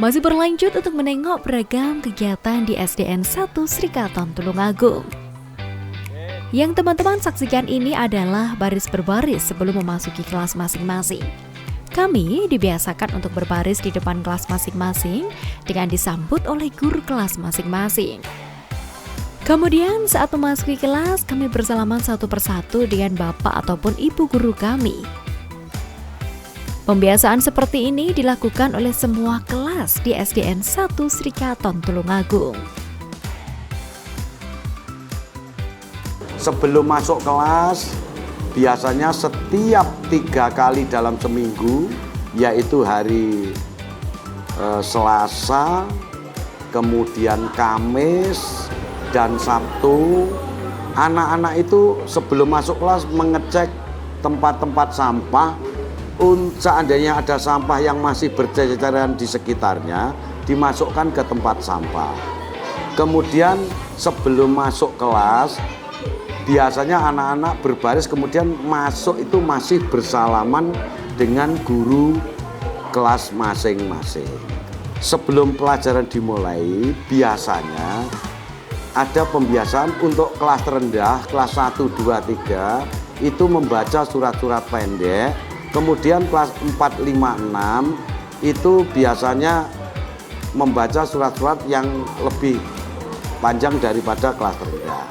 Masih berlanjut untuk menengok beragam kegiatan di SDN 1 Srikaton Tulungagung. Yang teman-teman saksikan ini adalah baris berbaris sebelum memasuki kelas masing-masing. Kami dibiasakan untuk berbaris di depan kelas masing-masing dengan disambut oleh guru kelas masing-masing. Kemudian saat memasuki kelas, kami bersalaman satu persatu dengan bapak ataupun ibu guru kami. Pembiasaan seperti ini dilakukan oleh semua kelas di SDN 1 Srikaton Tulungagung. Sebelum masuk kelas, biasanya setiap 3 kali dalam seminggu, yaitu hari Selasa, kemudian Kamis, dan Sabtu, anak-anak itu sebelum masuk kelas mengecek tempat-tempat sampah. Seandainya ada sampah yang masih berceceran di sekitarnya, dimasukkan ke tempat sampah. Kemudian sebelum masuk kelas, biasanya anak-anak berbaris, kemudian masuk itu masih bersalaman dengan guru kelas masing-masing. Sebelum pelajaran dimulai, biasanya ada pembiasaan untuk kelas terendah, kelas 1, 2, 3, itu membaca surat-surat pendek. Kemudian kelas 4, 5, 6 itu biasanya membaca surat-surat yang lebih panjang daripada kelas terendah.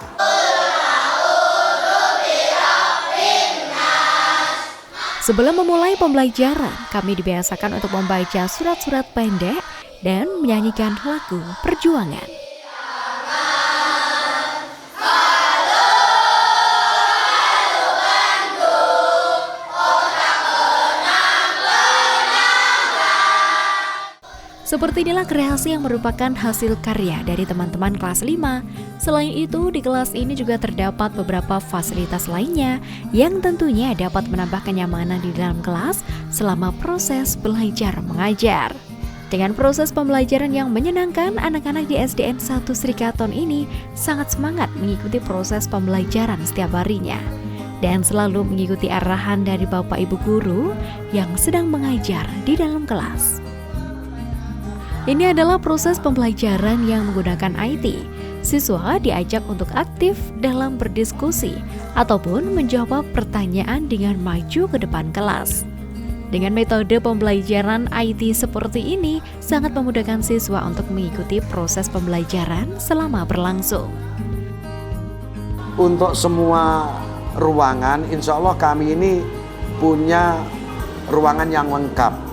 Sebelum memulai pembelajaran, kami dibiasakan untuk membaca surat-surat pendek dan menyanyikan lagu perjuangan. Seperti inilah kreasi yang merupakan hasil karya dari teman-teman kelas 5. Selain itu, di kelas ini juga terdapat beberapa fasilitas lainnya yang tentunya dapat menambah kenyamanan di dalam kelas selama proses belajar mengajar. Dengan proses pembelajaran yang menyenangkan, anak-anak di SDN 1 Srikaton ini sangat semangat mengikuti proses pembelajaran setiap harinya dan selalu mengikuti arahan dari Bapak Ibu guru yang sedang mengajar di dalam kelas. Ini adalah proses pembelajaran yang menggunakan IT. Siswa diajak untuk aktif dalam berdiskusi ataupun menjawab pertanyaan dengan maju ke depan kelas. Dengan metode pembelajaran IT seperti ini, sangat memudahkan siswa untuk mengikuti proses pembelajaran selama berlangsung. Untuk semua ruangan, insya Allah kami ini punya ruangan yang lengkap.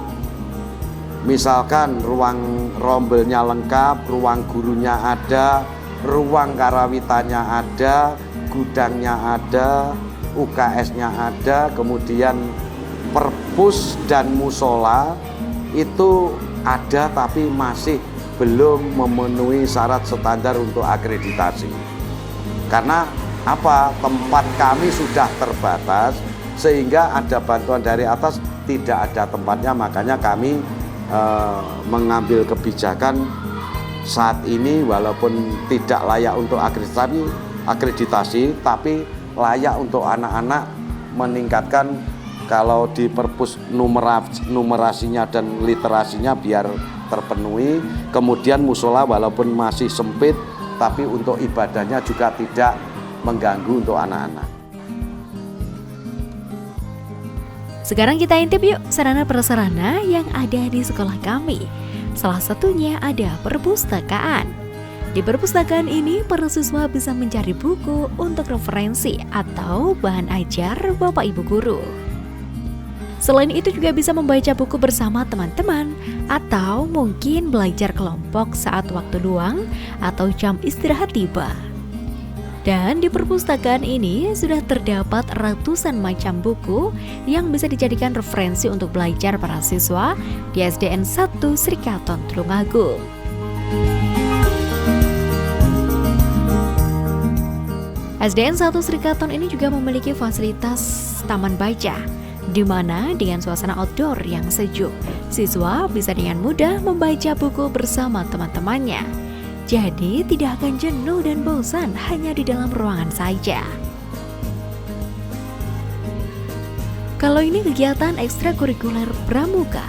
Misalkan ruang rombelnya lengkap, ruang gurunya ada, ruang karawitannya ada, gudangnya ada, UKS-nya ada, kemudian perpus dan musola itu ada tapi masih belum memenuhi syarat standar untuk akreditasi. Karena apa? Tempat kami sudah terbatas sehingga ada bantuan dari atas tidak ada tempatnya, makanya kami mengambil kebijakan saat ini walaupun tidak layak untuk akreditasi tapi layak untuk anak-anak meningkatkan kalau di perpus numerasinya dan literasinya biar terpenuhi. Kemudian musola walaupun masih sempit tapi untuk ibadahnya juga tidak mengganggu untuk anak-anak. Sekarang kita intip yuk sarana-prasarana yang ada di sekolah kami. Salah satunya ada perpustakaan. Di perpustakaan ini, para siswa bisa mencari buku untuk referensi atau bahan ajar Bapak Ibu guru. Selain itu juga bisa membaca buku bersama teman-teman atau mungkin belajar kelompok saat waktu luang atau jam istirahat tiba. Dan di perpustakaan ini sudah terdapat ratusan macam buku yang bisa dijadikan referensi untuk belajar para siswa di SDN 1 Srikaton Tulungagung. SDN 1 Srikaton ini juga memiliki fasilitas taman baca, di mana dengan suasana outdoor yang sejuk, siswa bisa dengan mudah membaca buku bersama teman-temannya. Jadi tidak akan jenuh dan bosan hanya di dalam ruangan saja. Kalau ini kegiatan ekstrakurikuler pramuka,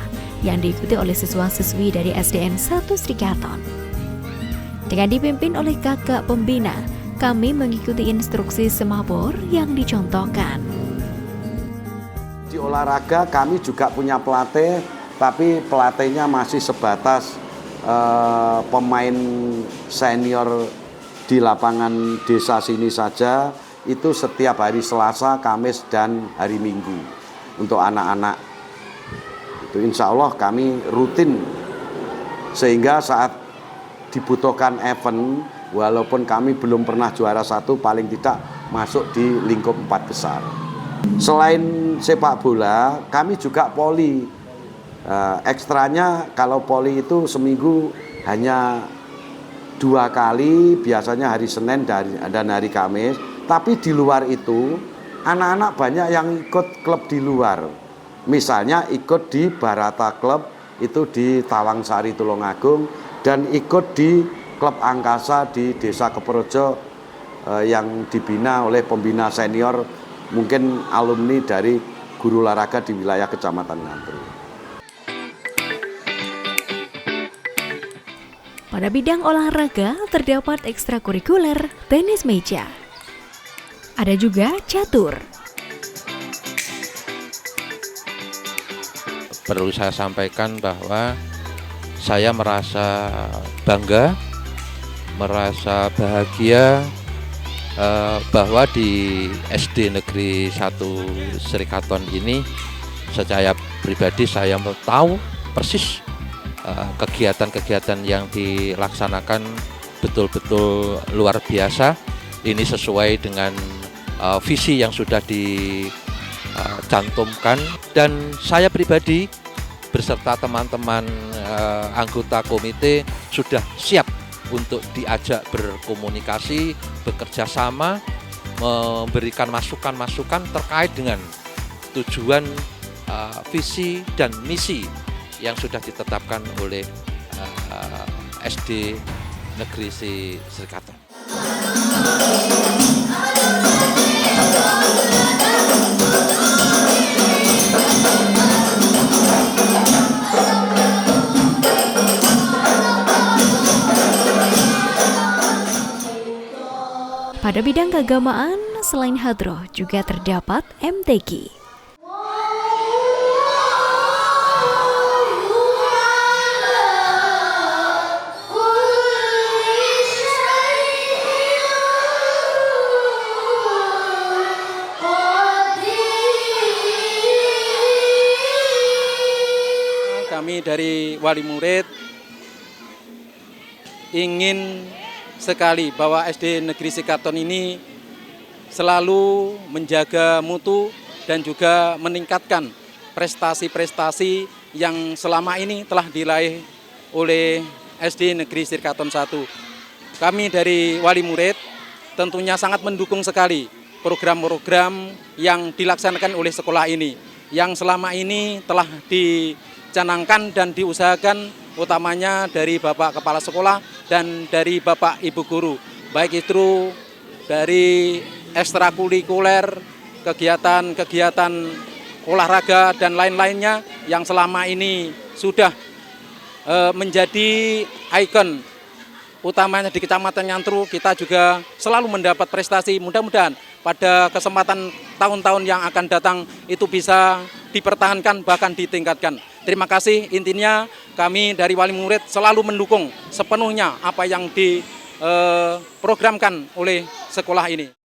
yang diikuti oleh siswa-siswi dari SDN 1 Srikaton. Dengan dipimpin oleh kakak pembina, kami mengikuti instruksi semabur yang dicontohkan. Di olahraga kami juga punya pelatih, tapi pelatihnya masih sebatas pemain senior di lapangan desa sini saja. Itu setiap hari Selasa, Kamis, dan hari Minggu untuk anak-anak. Itu insya Allah kami rutin, sehingga saat dibutuhkan event, walaupun kami belum pernah juara 1, paling tidak masuk di lingkup 4 besar. Selain sepak bola, kami juga voli. Ekstranya kalau voli itu seminggu hanya 2 kali, biasanya hari Senin dan hari Kamis. Tapi di luar itu, anak-anak banyak yang ikut klub di luar. Misalnya ikut di Barata Club, itu di Tawangsari, Tulungagung, dan ikut di klub angkasa di Desa Keprojo yang dibina oleh pembina senior, mungkin alumni dari guru olahraga di wilayah Kecamatan Ngantru. Pada bidang olahraga terdapat ekstrakurikuler tenis meja. Ada juga catur. Perlu saya sampaikan bahwa saya merasa bangga, merasa bahagia bahwa di SD Negeri 1 Srikaton ini secara pribadi saya tahu persis kegiatan-kegiatan yang dilaksanakan betul-betul luar biasa. Ini sesuai dengan visi yang sudah dicantumkan, dan saya pribadi beserta teman-teman anggota komite sudah siap untuk diajak berkomunikasi, bekerja sama, memberikan masukan-masukan terkait dengan tujuan, visi dan misi yang sudah ditetapkan oleh SD Negeri Srikaton. Pada bidang keagamaan, selain hadroh juga terdapat MTQ. Kami dari wali murid ingin sekali bahwa SD Negeri Srikaton ini selalu menjaga mutu dan juga meningkatkan prestasi-prestasi yang selama ini telah diraih oleh SD Negeri Srikaton 1. Kami dari wali murid tentunya sangat mendukung sekali program-program yang dilaksanakan oleh sekolah ini, yang selama ini telah dicanangkan dan diusahakan, utamanya dari Bapak Kepala Sekolah dan dari Bapak Ibu Guru, baik itu dari ekstrakurikuler, kegiatan-kegiatan olahraga dan lain-lainnya yang selama ini sudah menjadi ikon, utamanya di Kecamatan Ngantru. Kita juga selalu mendapat prestasi. Mudah-mudahan pada kesempatan tahun-tahun yang akan datang itu bisa dipertahankan, bahkan ditingkatkan. Terima kasih. Intinya kami dari wali murid selalu mendukung sepenuhnya apa yang diprogramkan oleh sekolah ini.